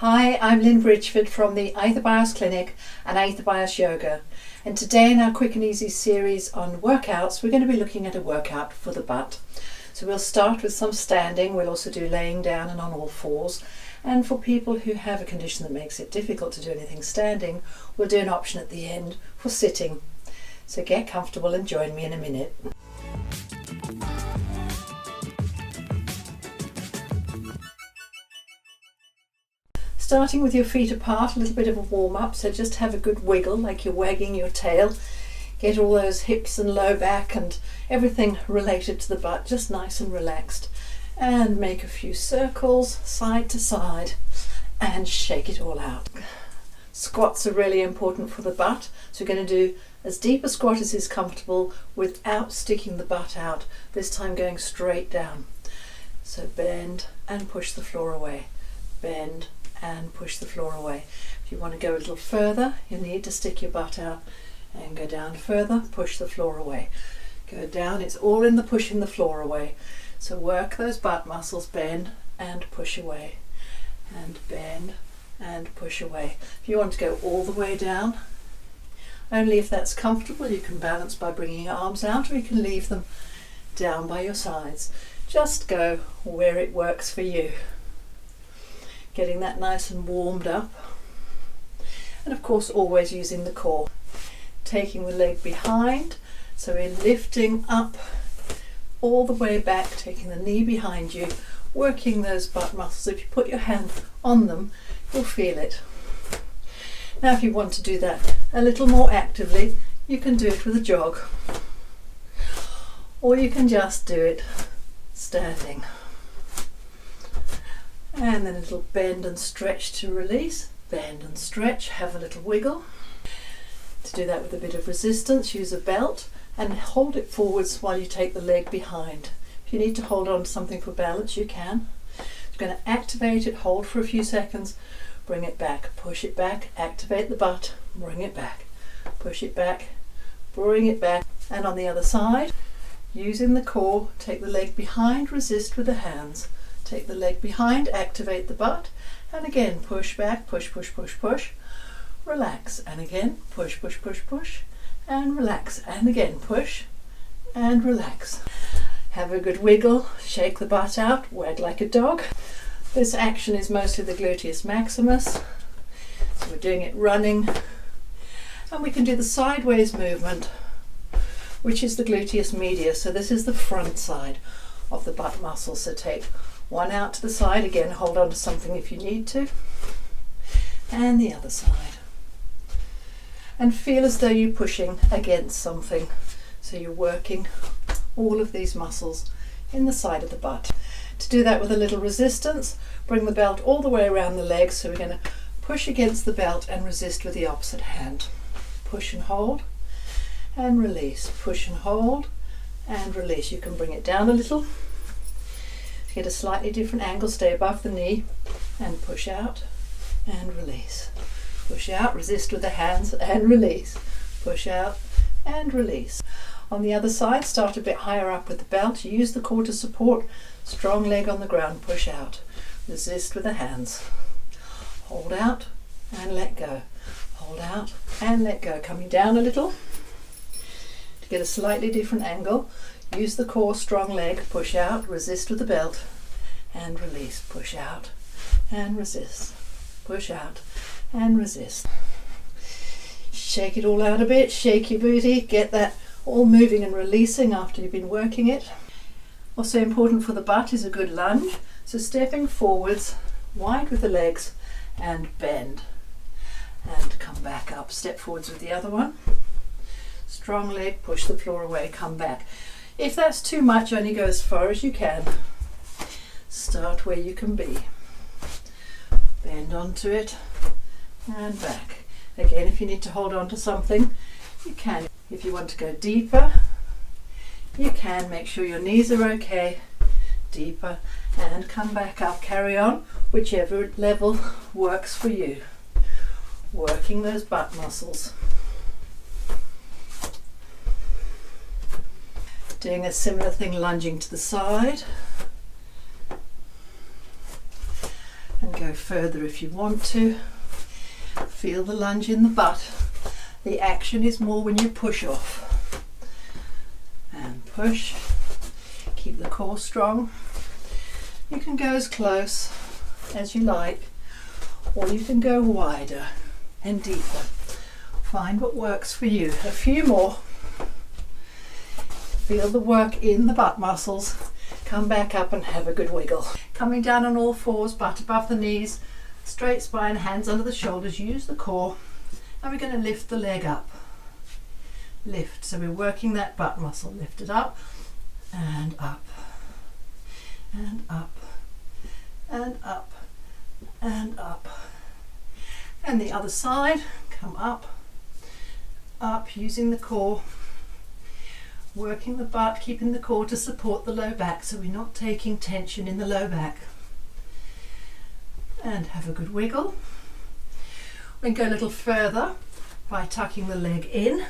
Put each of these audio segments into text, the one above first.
Hi, I'm Lynn Bridgeford from the Aetherbios Clinic and Aetherbios Yoga, and today in our quick and easy series on workouts we're going to be looking at a workout for the butt. So we'll start with some standing, we'll also do laying down and on all fours, and for people who have a condition that makes it difficult to do anything standing, we'll do an option at the end for sitting. So get comfortable and join me in a minute. Starting with your feet apart, a little bit of a warm up, so just have a good wiggle like you're wagging your tail. Get all those hips and low back and everything related to the butt just nice and relaxed. And make a few circles side to side and shake it all out. Squats are really important for the butt, so we're going to do as deep a squat as is comfortable without sticking the butt out, this time going straight down. So bend and push the floor away. Bend and push the floor away. If you want to go a little further, you need to stick your butt out and go down further, push the floor away. Go down, it's all in the pushing the floor away. So work those butt muscles, bend and push away, and bend and push away. If you want to go all the way down, only if that's comfortable, you can balance by bringing your arms out, or you can leave them down by your sides. Just go where it works for you. Getting that nice and warmed up, and of course always using the core. Taking the leg behind, so we're lifting up all the way back, taking the knee behind you, working those butt muscles. If you put your hand on them, you'll feel it. Now if you want to do that a little more actively, you can do it with a jog, or you can just do it standing. And then a little bend and stretch to release. Bend and stretch, have a little wiggle. To do that with a bit of resistance, use a belt and hold it forwards while you take the leg behind. If you need to hold on to something for balance, you can. You're going to activate it, hold for a few seconds, bring it back, push it back, activate the butt, bring it back, push it back, bring it back. And on the other side, using the core, take the leg behind, resist with the hands. Take the leg behind, activate the butt, and again push back, push, push, push, push, relax, and again push, push, push, push, and relax, and again push and relax. Have a good wiggle, shake the butt out, wag like a dog. This action is mostly the gluteus maximus, so we're doing it running, and we can do the sideways movement, which is the gluteus medius, so this is the front side of the butt muscle. So take one out to the side, again hold on to something if you need to, and the other side. And feel as though you're pushing against something, so you're working all of these muscles in the side of the butt. To do that with a little resistance, bring the belt all the way around the legs, so we're going to push against the belt and resist with the opposite hand. Push and hold and release, push and hold and release. You can bring it down a little, get a slightly different angle, stay above the knee, and push out and release. Push out, resist with the hands and release. Push out and release. On the other side, start a bit higher up with the belt. Use the core to support. Strong leg on the ground, push out. Resist with the hands. Hold out and let go. Hold out and let go. Coming down a little to get a slightly different angle. Use the core, strong leg, push out, resist with the belt, and release. Push out and resist. Push out and resist. Shake it all out a bit, shake your booty, get that all moving and releasing after you've been working it. Also important for the butt is a good lunge. So stepping forwards, wide with the legs, and bend. And come back up. Step forwards with the other one. Strong leg, push the floor away, come back. If that's too much, only go as far as you can. Start where you can be. Bend onto it and back. Again, if you need to hold on to something, you can. If you want to go deeper, you can. Make sure your knees are okay. Deeper and come back up. Carry on, whichever level works for you. Working those butt muscles. Doing a similar thing, lunging to the side. And go further if you want to. Feel the lunge in the butt. The action is more when you push off. And push. Keep the core strong. You can go as close as you like, or you can go wider and deeper. Find what works for you. A few more. Feel the work in the butt muscles. Come back up and have a good wiggle. Coming down on all fours, butt above the knees, straight spine, hands under the shoulders, use the core, and we're going to lift the leg up. Lift, so we're working that butt muscle. Lift it up and up and up and up and up. And the other side, come up, up, using the core, working the butt, keeping the core to support the low back, so we're not taking tension in the low back. And have a good wiggle. We can go a little further by tucking the leg in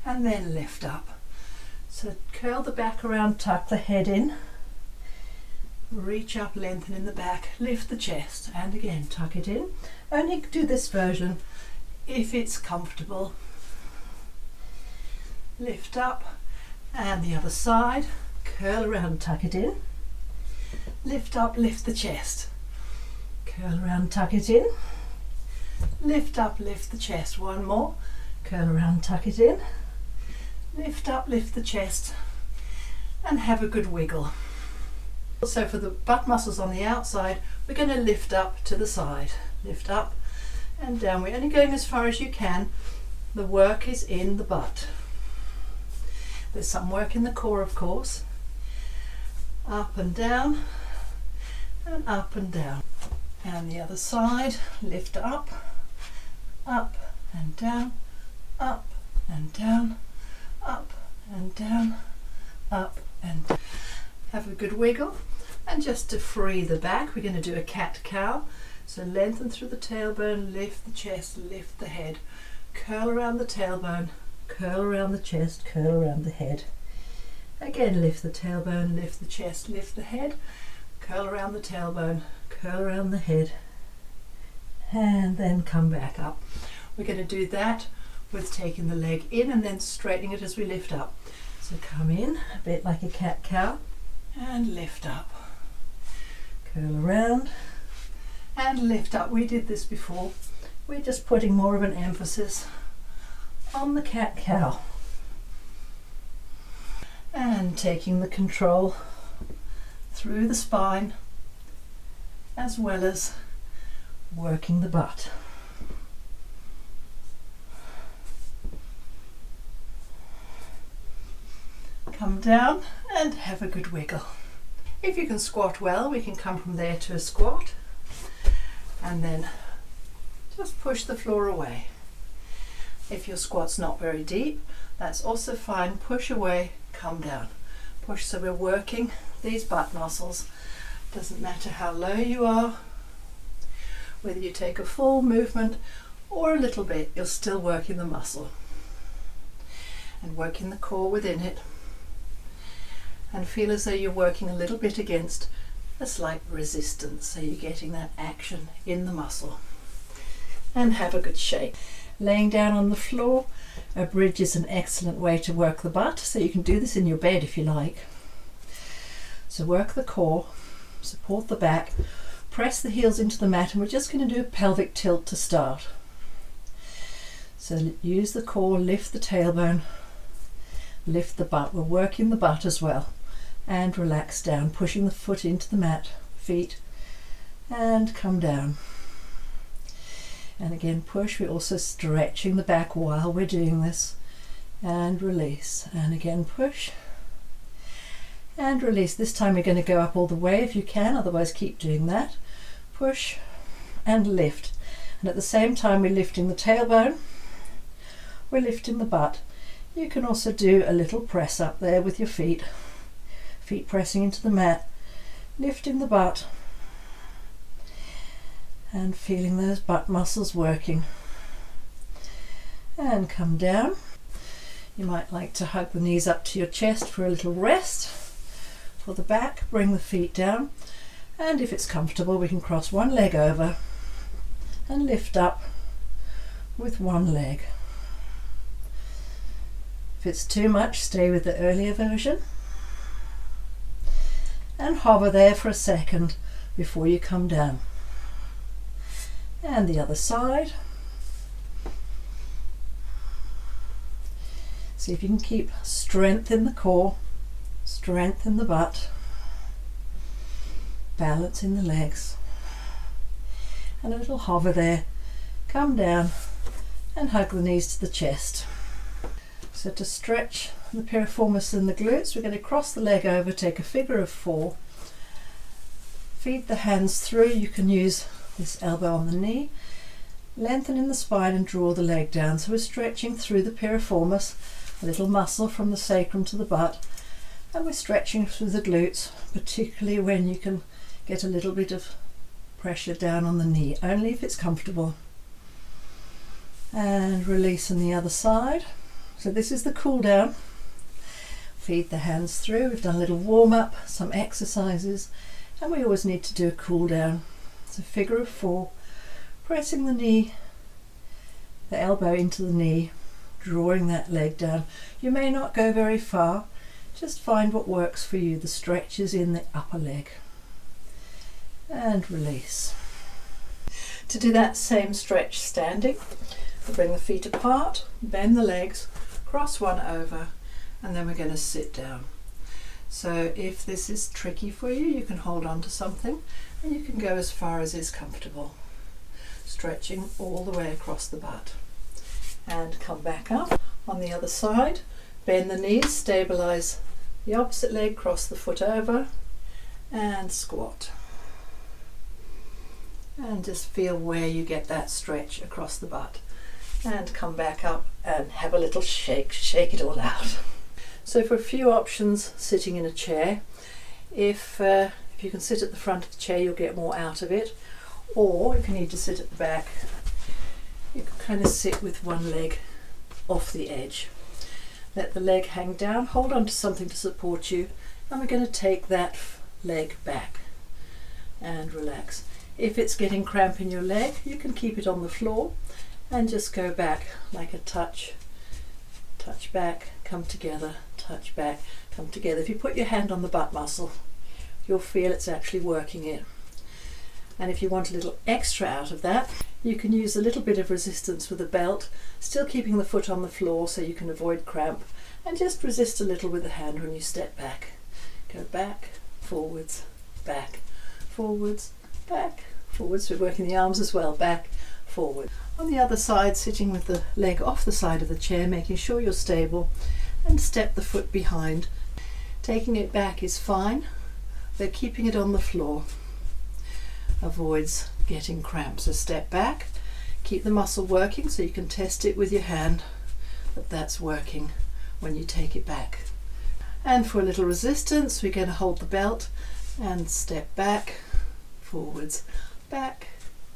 and then lift up. So curl the back around, tuck the head in, reach up, lengthen in the back, lift the chest, and again tuck it in. Only do this version if it's comfortable. Lift up, and the other side, curl around, tuck it in, lift up, lift the chest, curl around, tuck it in, lift up, lift the chest. One more, curl around, tuck it in, lift up, lift the chest, and have a good wiggle. So for the butt muscles on the outside, we're going to lift up to the side, lift up and down. We're only going as far as you can. The work is in the butt. There's some work in the core, of course. Up and down and up and down. And the other side, lift up, up and down, up and down, up and down, up and down. Have a good wiggle. And just to free the back, we're going to do a cat-cow. So lengthen through the tailbone, lift the chest, lift the head, curl around the tailbone, curl around the chest, curl around the head. Again, lift the tailbone, lift the chest, lift the head, curl around the tailbone, curl around the head, and then come back up. We're going to do that with taking the leg in and then straightening it as we lift up. So come in, a bit like a cat-cow, and lift up. Curl around and lift up. We did this before. We're just putting more of an emphasis on the cat-cow. And taking the control through the spine as well as working the butt. Come down and have a good wiggle. If you can squat well, we can come from there to a squat and then just push the floor away. If your squat's not very deep, that's also fine. Push away, come down. Push, so we're working these butt muscles. Doesn't matter how low you are, whether you take a full movement or a little bit, you're still working the muscle and working the core within it. And feel as though you're working a little bit against a slight resistance, so you're getting that action in the muscle. And have a good shake. Laying down on the floor, a bridge is an excellent way to work the butt, so you can do this in your bed if you like. So work the core, support the back, press the heels into the mat, and we're just going to do a pelvic tilt to start. So use the core, lift the tailbone, lift the butt. We're working the butt as well. And relax down, pushing the foot into the mat, feet, and come down. And again push. We're also stretching the back while we're doing this, and release, and again push and release. This time we're going to go up all the way if you can, otherwise keep doing that. Push and lift, and at the same time we're lifting the tailbone, we're lifting the butt. You can also do a little press up there with your feet pressing into the mat, lifting the butt and feeling those butt muscles working. And come down. You might like to hug the knees up to your chest for a little rest. For the back, bring the feet down And if it's comfortable, we can cross one leg over and lift up with one leg. If it's too much, stay with the earlier version and hover there for a second before you come down. And the other side. See if you can keep strength in the core, strength in the butt, balance in the legs, and a little hover there. Come down and hug the knees to the chest. So to stretch the piriformis and the glutes, we're going to cross the leg over, take a figure of 4, feed the hands through. You can use this elbow on the knee, lengthen in the spine and draw the leg down. So we're stretching through the piriformis, a little muscle from the sacrum to the butt, and we're stretching through the glutes, particularly when you can get a little bit of pressure down on the knee, only if it's comfortable. And release on the other side. So this is the cool down. Feed the hands through. We've done a little warm up, some exercises, and we always need to do a cool down. So figure of 4, pressing the knee, the elbow into the knee, drawing that leg down. You may not go very far, just find what works for you. The stretch is in the upper leg. And release. To do that same stretch standing, we'll bring the feet apart, bend the legs, cross one over, and then we're going to sit down. So if this is tricky for you, you can hold on to something and you can go as far as is comfortable, stretching all the way across the butt. And come back up on the other side, bend the knees, stabilize the opposite leg, cross the foot over and squat. And just feel where you get that stretch across the butt. And come back up and have a little shake it all out. So for a few options, sitting in a chair. If you can sit at the front of the chair, you'll get more out of it. Or if you need to sit at the back, you can kind of sit with one leg off the edge. Let the leg hang down, hold on to something to support you, and we're going to take that leg back and relax. If it's getting cramp in your leg, you can keep it on the floor and just go back like a touch back, come together, touch back, come together. If you put your hand on the butt muscle, you'll feel it's actually working it. And if you want a little extra out of that, you can use a little bit of resistance with a belt, still keeping the foot on the floor so you can avoid cramp, and just resist a little with the hand when you step back. Go back, forwards, back, forwards, back, forwards. We're working the arms as well, back, forward. On the other side, sitting with the leg off the side of the chair, making sure you're stable, and step the foot behind. Taking it back is fine, but keeping it on the floor avoids getting cramps. So step back, keep the muscle working so you can test it with your hand that that's working when you take it back. And for a little resistance, we're going to hold the belt and step back, forwards, back,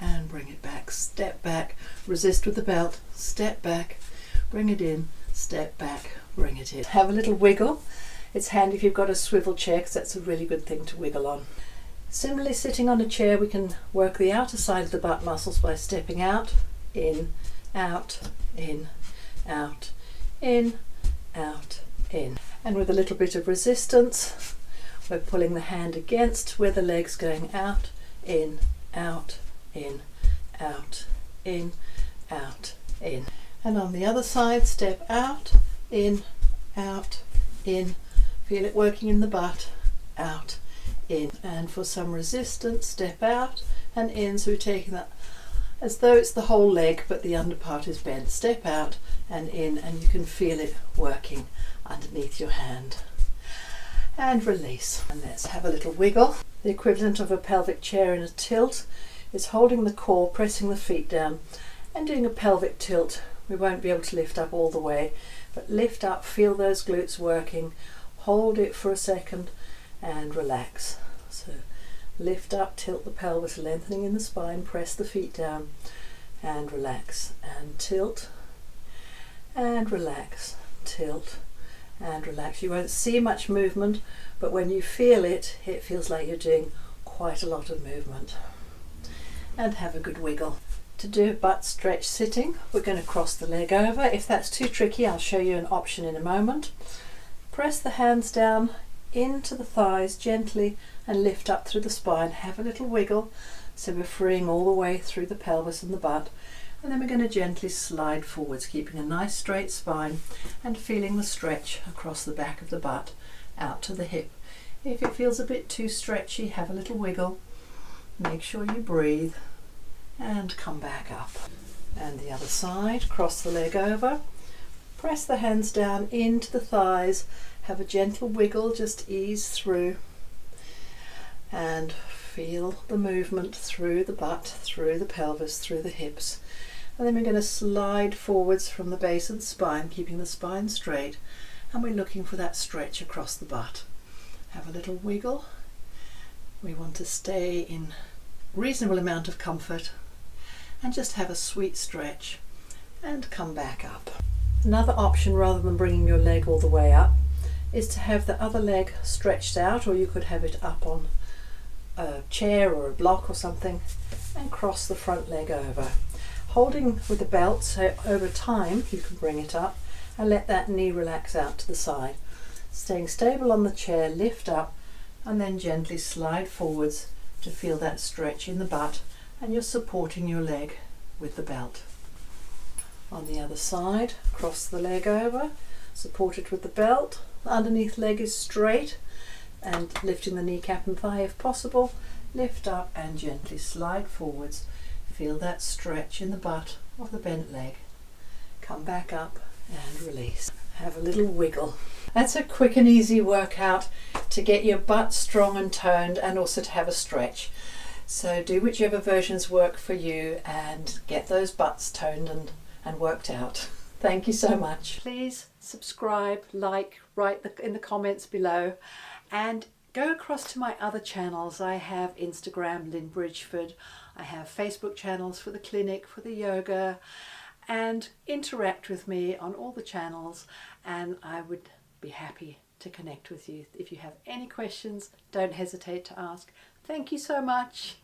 and bring it back. Step back, resist with the belt, step back, bring it in, step back, bring it in. Have a little wiggle. It's handy if you've got a swivel chair because that's a really good thing to wiggle on. Similarly, sitting on a chair, we can work the outer side of the butt muscles by stepping out, in, out, in, out, in, out, in. And with a little bit of resistance, we're pulling the hand against where the leg's going out, in, out, in, out, in, out, in. And on the other side, step out, in, out, in. Feel it working in the butt, out, in. And for some resistance, step out and in. So we're taking that as though it's the whole leg, but the under part is bent. Step out and in, and you can feel it working underneath your hand. And release. And let's have a little wiggle. The equivalent of a pelvic chair in a tilt is holding the core, pressing the feet down, and doing a pelvic tilt. We won't be able to lift up all the way, but lift up, feel those glutes working, hold it for a second and relax. So lift up, tilt the pelvis, lengthening in the spine, press the feet down and relax, and tilt and relax, tilt and relax. You won't see much movement, but when you feel it, it feels like you're doing quite a lot of movement. And have a good wiggle. To do a butt stretch sitting, we're going to cross the leg over. If that's too tricky, I'll show you an option in a moment. Press the hands down into the thighs gently and lift up through the spine. Have a little wiggle, so we're freeing all the way through the pelvis and the butt. And then we're going to gently slide forwards, keeping a nice straight spine and feeling the stretch across the back of the butt out to the hip. If it feels a bit too stretchy, have a little wiggle. Make sure you breathe and come back up. And the other side, cross the leg over. Press the hands down into the thighs. Have a gentle wiggle, just ease through. And feel the movement through the butt, through the pelvis, through the hips. And then we're going to slide forwards from the base of the spine, keeping the spine straight. And we're looking for that stretch across the butt. Have a little wiggle. We want to stay in reasonable amount of comfort and just have a sweet stretch and come back up. Another option, rather than bringing your leg all the way up, is to have the other leg stretched out, or you could have it up on a chair or a block or something, and cross the front leg over. Holding with the belt, so over time you can bring it up and let that knee relax out to the side. Staying stable on the chair, lift up and then gently slide forwards to feel that stretch in the butt, and you're supporting your leg with the belt. On the other side, cross the leg over, support it with the belt. The underneath leg is straight and lifting the kneecap and thigh if possible. Lift up and gently slide forwards. Feel that stretch in the butt of the bent leg. Come back up and release. Have a little wiggle. That's a quick and easy workout to get your butt strong and toned, and also to have a stretch. So do whichever versions work for you and get those butts toned and worked out. Thank you so much. Please subscribe, like, write in the comments below, and go across to my other channels. I have Instagram, Lynn Bridgeford. I have Facebook channels for the clinic, for the yoga, and interact with me on all the channels, and I would be happy to connect with you. If you have any questions, don't hesitate to ask. Thank you so much.